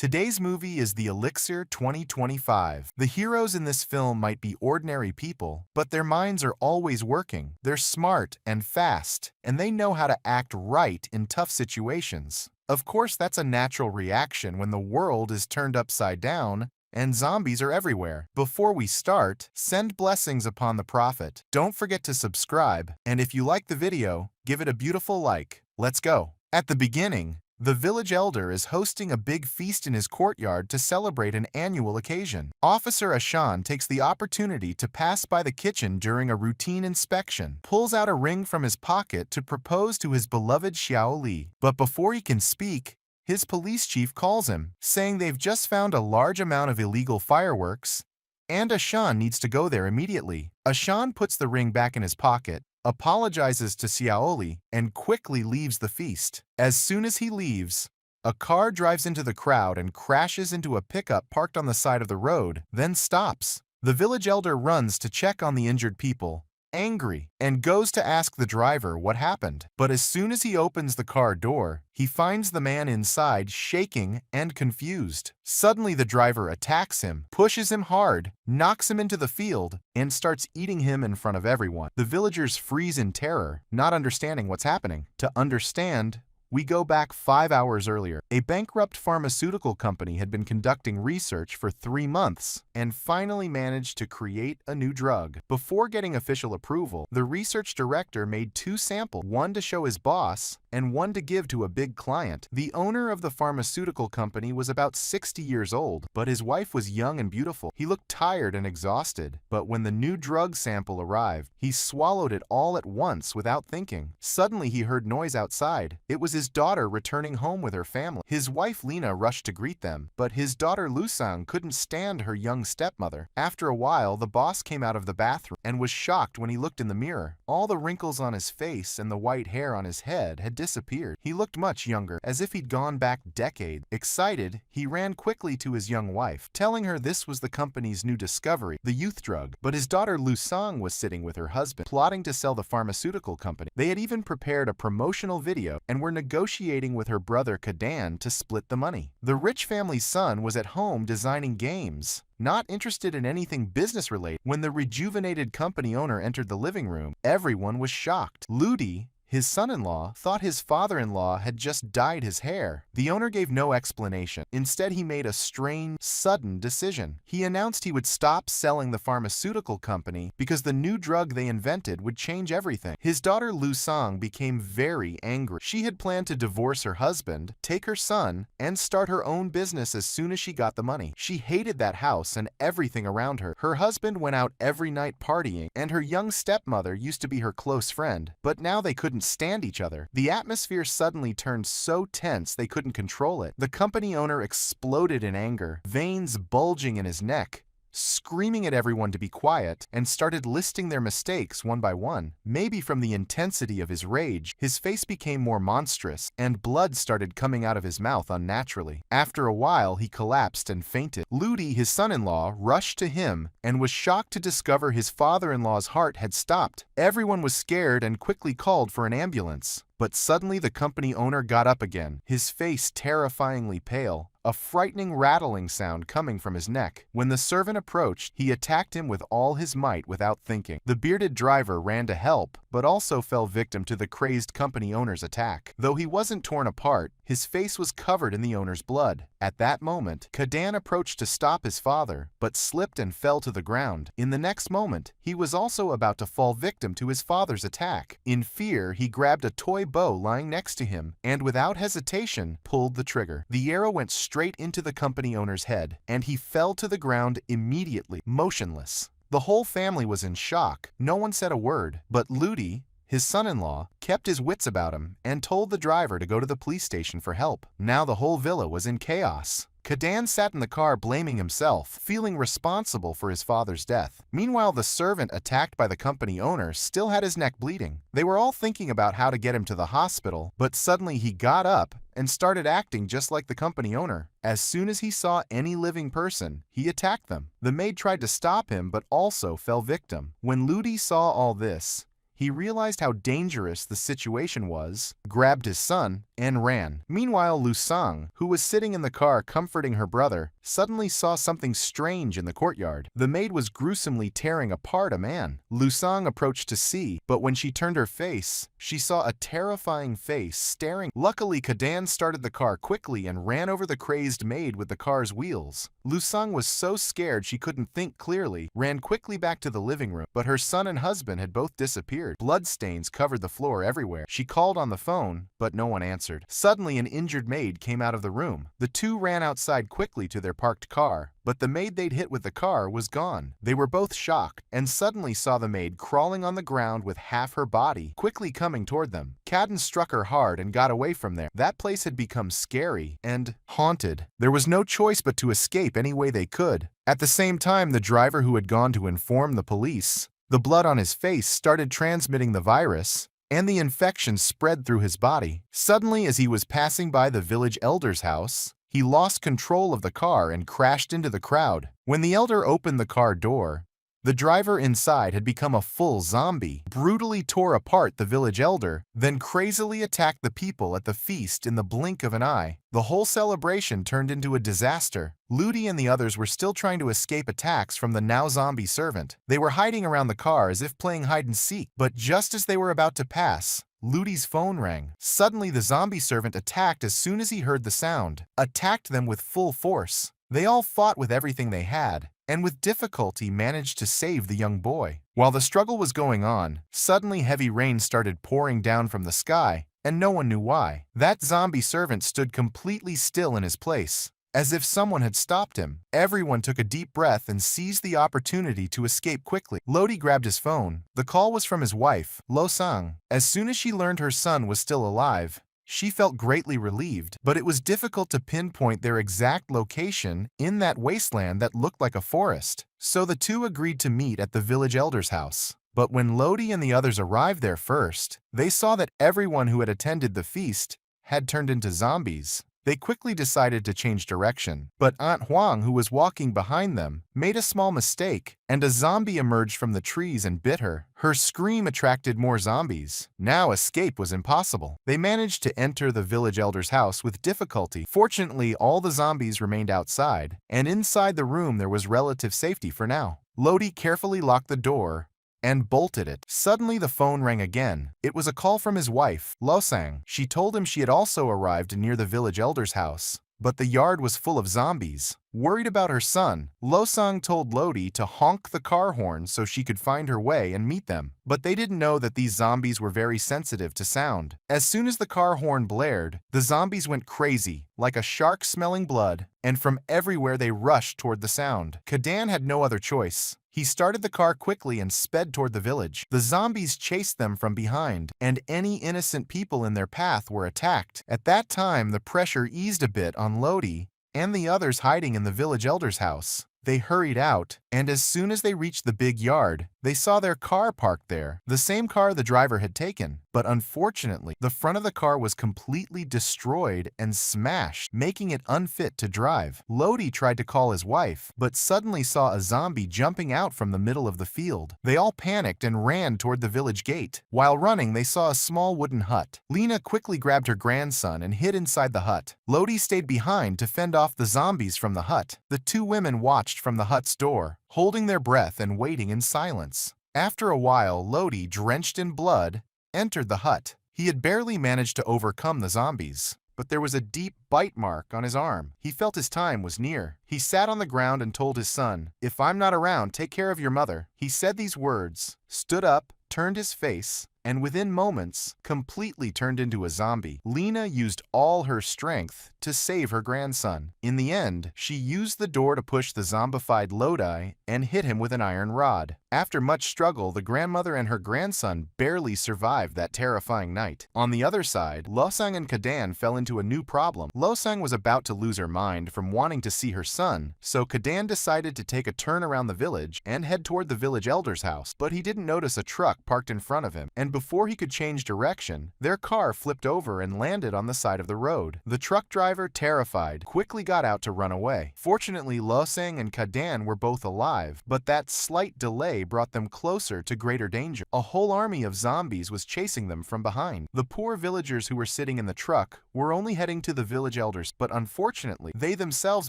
Today's movie is The Elixir 2025. The heroes in this film might be ordinary people, but their minds are always working. They're smart and fast, and they know how to act right in tough situations. Of course, that's a natural reaction when the world is turned upside down and zombies are everywhere. Before we start, send blessings upon the prophet. Don't forget to subscribe, and if you like the video, give it a beautiful like. Let's go. At the beginning, the village elder is hosting a big feast in his courtyard to celebrate an annual occasion. Officer Ashan takes the opportunity to pass by the kitchen during a routine inspection, pulls out a ring from his pocket to propose to his beloved Xiao Li. But before he can speak, his police chief calls him, saying they've just found a large amount of illegal fireworks, and Ashan needs to go there immediately. Ashan puts the ring back in his pocket, apologizes to Xiaoli, and quickly leaves the feast. As soon as he leaves, a car drives into the crowd and crashes into a pickup parked on the side of the road, then stops. The village elder runs to check on the injured people, angry, and goes to ask the driver what happened. But as soon as he opens the car door, he finds the man inside shaking and confused. Suddenly the driver attacks him, pushes him hard, knocks him into the field, and starts eating him in front of everyone. The villagers freeze in terror, not understanding what's happening. To understand, we go back 5 hours earlier. A bankrupt pharmaceutical company had been conducting research for 3 months and finally managed to create a new drug. Before getting official approval, the research director made 2 samples, one to show his boss and one to give to a big client. The owner of the pharmaceutical company was about 60 years old, but his wife was young and beautiful. He looked tired and exhausted, but when the new drug sample arrived, he swallowed it all at once without thinking. Suddenly he heard noise outside. It was his daughter returning home with her family. His wife Lena rushed to greet them, but his daughter Lusang couldn't stand her young stepmother. After a while, the boss came out of the bathroom and was shocked when he looked in the mirror. All the wrinkles on his face and the white hair on his head had disappeared. He looked much younger, as if he'd gone back decades. Excited, he ran quickly to his young wife, telling her this was the company's new discovery, the youth drug. But his daughter Lusang was sitting with her husband, plotting to sell the pharmaceutical company. They had even prepared a promotional video and were negotiating with her brother Kadan to split the money. The rich family's son was at home designing games, not interested in anything business-related. When the rejuvenated company owner entered the living room, everyone was shocked. Ludi, his son-in-law, thought his father-in-law had just dyed his hair. The owner gave no explanation. Instead, he made a strange, sudden decision. He announced he would stop selling the pharmaceutical company because the new drug they invented would change everything. His daughter Lu Sang became very angry. She had planned to divorce her husband, take her son, and start her own business as soon as she got the money. She hated that house and everything around her. Her husband went out every night partying, and her young stepmother used to be her close friend, but now they couldn't stand each other. The atmosphere suddenly turned so tense they couldn't control it. The company owner exploded in anger, veins bulging in his neck, screaming at everyone to be quiet, and started listing their mistakes one by one. Maybe from the intensity of his rage, his face became more monstrous, and blood started coming out of his mouth unnaturally. After a while, he collapsed and fainted. Ludi, his son-in-law, rushed to him and was shocked to discover his father-in-law's heart had stopped. Everyone was scared and quickly called for an ambulance. But suddenly the company owner got up again, his face terrifyingly pale, a frightening rattling sound coming from his neck. When the servant approached, he attacked him with all his might without thinking. The bearded driver ran to help, but also fell victim to the crazed company owner's attack. Though he wasn't torn apart, his face was covered in the owner's blood. At that moment, Kadan approached to stop his father, but slipped and fell to the ground. In the next moment, he was also about to fall victim to his father's attack. In fear, he grabbed a toy bow lying next to him, and without hesitation, pulled the trigger. The arrow went straight into the company owner's head, and he fell to the ground immediately, motionless. The whole family was in shock. No one said a word, but Ludi, his son-in-law, kept his wits about him and told the driver to go to the police station for help. Now the whole villa was in chaos. Kadan sat in the car blaming himself, feeling responsible for his father's death. Meanwhile, the servant attacked by the company owner still had his neck bleeding. They were all thinking about how to get him to the hospital, but suddenly he got up and started acting just like the company owner. As soon as he saw any living person, he attacked them. The maid tried to stop him but also fell victim. When Ludi saw all this, He realized how dangerous the situation was, grabbed his son, and ran. Meanwhile, Lusang, who was sitting in the car comforting her brother, suddenly saw something strange in the courtyard. The maid was gruesomely tearing apart a man. Lusang approached to see, but when she turned her face, she saw a terrifying face staring. Luckily, Kadan started the car quickly and ran over the crazed maid with the car's wheels. Lusang was so scared she couldn't think clearly, ran quickly back to the living room, but her son and husband had both disappeared. Bloodstains covered the floor everywhere. She called on the phone, but no one answered. Suddenly, an injured maid came out of the room. The two ran outside quickly to their parked car, but the maid they'd hit with the car was gone. They were both shocked and suddenly saw the maid crawling on the ground with half her body, quickly coming toward them. Cadden struck her hard and got away from there. That place had become scary and haunted. There was no choice but to escape any way they could. At the same time, the driver who had gone to inform the police, the blood on his face started transmitting the virus, and the infection spread through his body. Suddenly, as he was passing by the village elder's house, he lost control of the car and crashed into the crowd. When the elder opened the car door, the driver inside had become a full zombie, brutally tore apart the village elder, then crazily attacked the people at the feast in the blink of an eye. The whole celebration turned into a disaster. Ludi and the others were still trying to escape attacks from the now zombie servant. They were hiding around the car as if playing hide and seek, but just as they were about to pass, Ludi's phone rang. Suddenly, the zombie servant attacked as soon as he heard the sound, attacked them with full force. They all fought with everything they had, and with difficulty managed to save the young boy. While the struggle was going on, suddenly heavy rain started pouring down from the sky, and no one knew why. That zombie servant stood completely still in his place, as if someone had stopped him. Everyone took a deep breath and seized the opportunity to escape quickly. Lodi grabbed his phone. The call was from his wife, Lo Sang. As soon as she learned her son was still alive, she felt greatly relieved, but it was difficult to pinpoint their exact location in that wasteland that looked like a forest. So the two agreed to meet at the village elder's house. But when Lodi and the others arrived there first, they saw that everyone who had attended the feast had turned into zombies. They quickly decided to change direction, but Aunt Huang, who was walking behind them, made a small mistake, and a zombie emerged from the trees and bit her. Her scream attracted more zombies. Now escape was impossible. They managed to enter the village elder's house with difficulty. Fortunately, all the zombies remained outside, and inside the room there was relative safety for now. Lodi carefully locked the door and bolted it. Suddenly the phone rang again. It was a call from his wife, Losang. She told him she had also arrived near the village elder's house, but the yard was full of zombies. Worried about her son, Losang told Lodi to honk the car horn so she could find her way and meet them. But they didn't know that these zombies were very sensitive to sound. As soon as the car horn blared, the zombies went crazy, like a shark smelling blood, and from everywhere they rushed toward the sound. Kadan had no other choice. He started the car quickly and sped toward the village. The zombies chased them from behind, and any innocent people in their path were attacked. At that time, the pressure eased a bit on Lodi and the others hiding in the village elder's house. They hurried out, and as soon as they reached the big yard, they saw their car parked there, the same car the driver had taken. But unfortunately, the front of the car was completely destroyed and smashed, making it unfit to drive. Lodi tried to call his wife, but suddenly saw a zombie jumping out from the middle of the field. They all panicked and ran toward the village gate. While running, they saw a small wooden hut. Lena quickly grabbed her grandson and hid inside the hut. Lodi stayed behind to fend off the zombies from the hut. The two women watched from the hut's door, holding their breath and waiting in silence. After a while, Lodi, drenched in blood, entered the hut. He had barely managed to overcome the zombies, but there was a deep bite mark on his arm. He felt his time was near. He sat on the ground and told his son, "If I'm not around, take care of your mother." He said these words, stood up, turned his face, and within moments, completely turned into a zombie. Lena used all her strength to save her grandson. In the end, she used the door to push the zombified Lodi and hit him with an iron rod. After much struggle, the grandmother and her grandson barely survived that terrifying night. On the other side, Losang and Kadan fell into a new problem. Losang was about to lose her mind from wanting to see her son, so Kadan decided to take a turn around the village and head toward the village elder's house. But he didn't notice a truck parked in front of him, and and before he could change direction, their car flipped over and landed on the side of the road. The truck driver, terrified, quickly got out to run away. Fortunately, Losang and Kadan were both alive, but that slight delay brought them closer to greater danger. A whole army of zombies was chasing them from behind. The poor villagers who were sitting in the truck were only heading to the village elders, but unfortunately, they themselves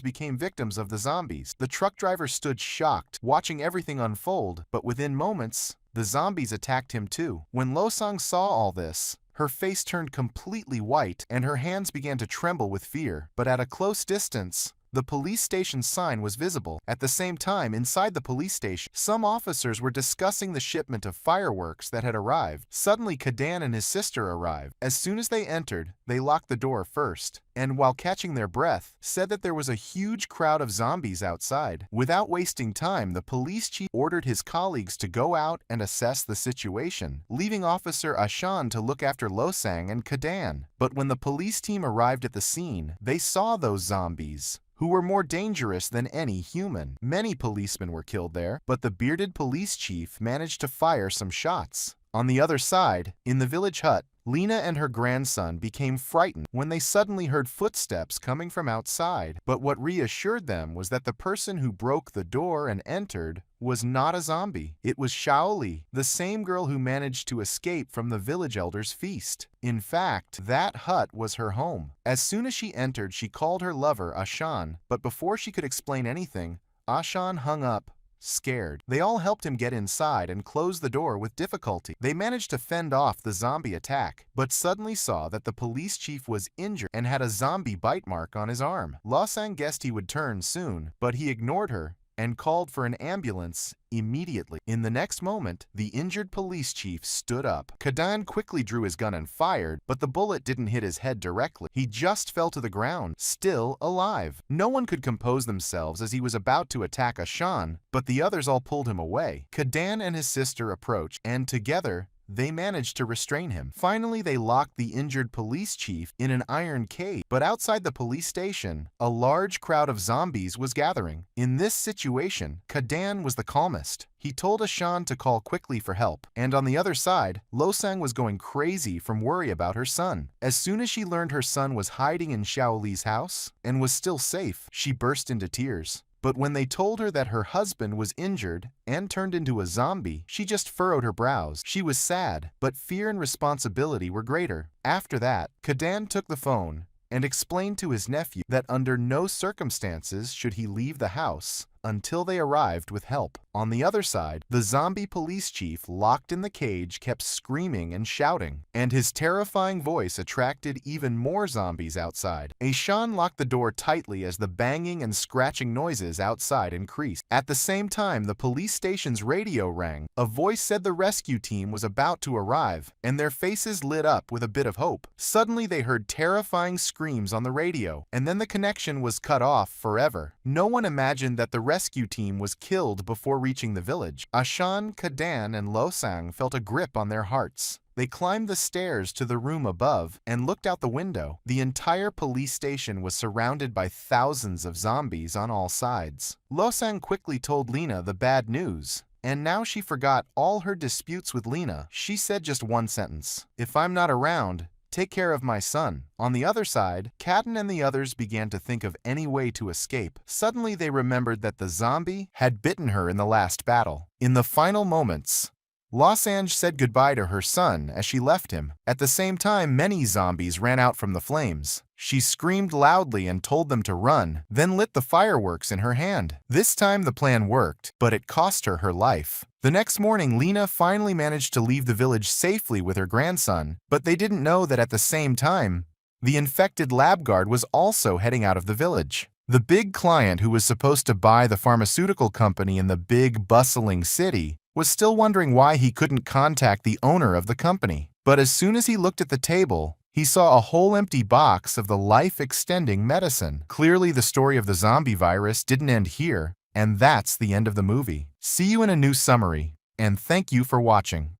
became victims of the zombies. The truck driver stood shocked, watching everything unfold, but within moments, the zombies attacked him too. When Losang saw all this, her face turned completely white and her hands began to tremble with fear. But at a close distance, the police station sign was visible. At the same time, inside the police station, some officers were discussing the shipment of fireworks that had arrived. Suddenly, Kadan and his sister arrived. As soon as they entered, they locked the door first, and while catching their breath, said that there was a huge crowd of zombies outside. Without wasting time, the police chief ordered his colleagues to go out and assess the situation, leaving Officer Ashan to look after Losang and Kadan. But when the police team arrived at the scene, they saw those zombies, who were more dangerous than any human. Many policemen were killed there, but the bearded police chief managed to fire some shots. On the other side, in the village hut, Lena and her grandson became frightened when they suddenly heard footsteps coming from outside. But what reassured them was that the person who broke the door and entered was not a zombie. It was Shaoli, the same girl who managed to escape from the village elder's feast. In fact, that hut was her home. As soon as she entered, she called her lover Ashan, but before she could explain anything, Ashan hung up, scared. They all helped him get inside and close the door with difficulty. They managed to fend off the zombie attack, but suddenly saw that the police chief was injured and had a zombie bite mark on his arm. Losang guessed he would turn soon, but he ignored her and called for an ambulance immediately. In the next moment, the injured police chief stood up. Kadan quickly drew his gun and fired, but the bullet didn't hit his head directly. He just fell to the ground, still alive. No one could compose themselves as he was about to attack Ashan, but the others all pulled him away. Kadan and his sister approached, and together, they managed to restrain him. Finally, they locked the injured police chief in an iron cage. But outside the police station, a large crowd of zombies was gathering. In this situation, Kadan was the calmest. He told Ashan to call quickly for help. And on the other side, Losang was going crazy from worry about her son. As soon as she learned her son was hiding in Shaoli's house and was still safe, she burst into tears. But when they told her that her husband was injured and turned into a zombie, she just furrowed her brows. She was sad, but fear and responsibility were greater. After that, Kadan took the phone and explained to his nephew that under no circumstances should he leave the house until they arrived with help. On the other side, the zombie police chief, locked in the cage, kept screaming and shouting, and his terrifying voice attracted even more zombies outside. Ashan locked the door tightly as the banging and scratching noises outside increased. At the same time, the police station's radio rang. A voice said the rescue team was about to arrive, and their faces lit up with a bit of hope. Suddenly, they heard terrifying screams on the radio, and then the connection was cut off forever. No one imagined that the rescue team was killed before reaching the village. Ashan, Kadan, and Losang felt a grip on their hearts. They climbed the stairs to the room above and looked out the window. The entire police station was surrounded by thousands of zombies on all sides. Losang quickly told Lena the bad news, and now she forgot all her disputes with Lena. She said just one sentence: "If I'm not around, take care of my son." On the other side, Kadan and the others began to think of any way to escape. Suddenly they remembered that the zombie had bitten her in the last battle. In the final moments, Losang said goodbye to her son as she left him. At the same time, many zombies ran out from the flames. She screamed loudly and told them to run, then lit the fireworks in her hand. This time the plan worked, but it cost her her life. The next morning, Lena finally managed to leave the village safely with her grandson, but they didn't know that at the same time, the infected lab guard was also heading out of the village. The big client who was supposed to buy the pharmaceutical company in the big, bustling city was still wondering why he couldn't contact the owner of the company. But as soon as he looked at the table, he saw a whole empty box of the life-extending medicine. Clearly, the story of the zombie virus didn't end here, and that's the end of the movie. See you in a new summary, and thank you for watching.